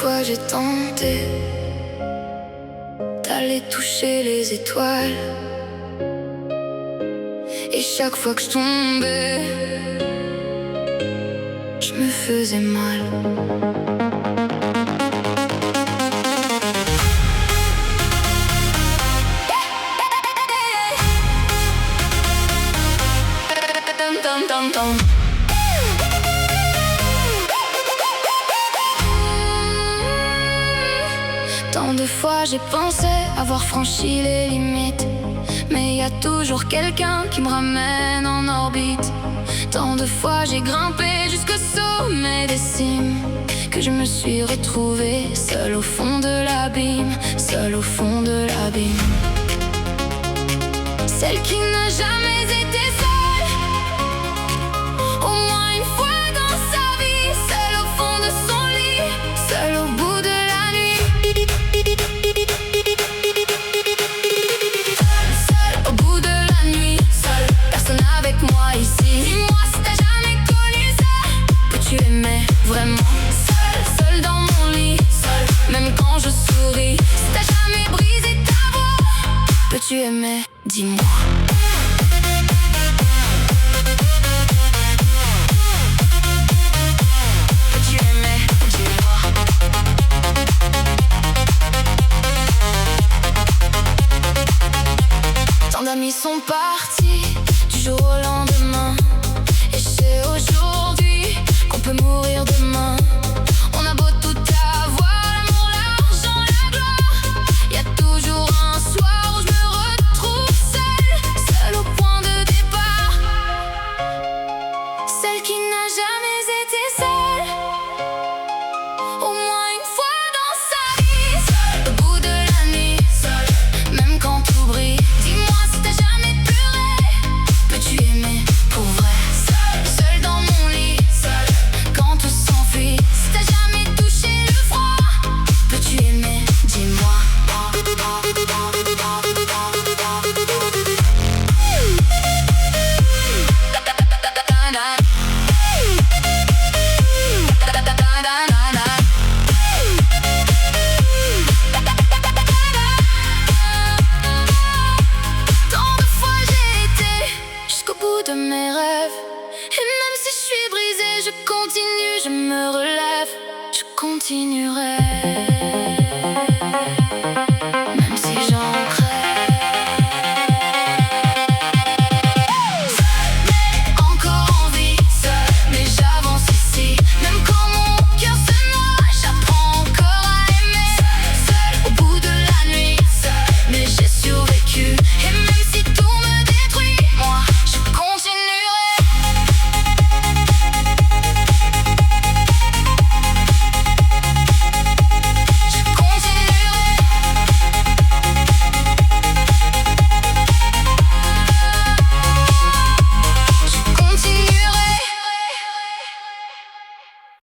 fois j'ai tenté d'aller toucher les étoiles, et chaque fois que je tombais, je me faisais mal. Tant de fois j'ai pensé avoir franchi les limites, mais y a toujours quelqu'un qui me ramène en orbite. Tant de fois j'ai grimpé jusqu'au sommet des cimes, que je me suis retrouvée seule au fond de l'abîme, seule au fond de l'abîme. Celle qui n'a jamais été seule, au moins une fois dans sa vie, seule au fond de son lit, seule au bout de la nuit. Seule au bout de la nuit, seule, personne avec moi ici. Dis-moi si t'as jamais connu ça. Peux-tu aimer vraiment? Seule dans mon lit, seule, même quand je souris. Si t'as jamais brisé ta voix, peux-tu aimer? Dis-moi. Tant d'amis sont partis du jour au lendemain, et c'est aujourd'hui qu'on peut mourir demain. On a beau tout avoir, l'amour, l'argent, la gloire, y a toujours un soir où je me retrouve seule au point de départ. Celle qui n'a jamais été seule, au moins une fois dans sa vie, seule au bout de la nuit, seule, même quand tout brille. Dis-moi si t'as jamais pleuré, peux-tu aimer pour vrai? Seule dans mon lit, seule, quand tout s'enfuit. Si t'as jamais touché le froid, peux-tu aimer? Dis-moi. Tant de fois j'ai été jusqu'au bout de mes rêves, et même si je suis brisée, je continue, je me relève, je continuerai.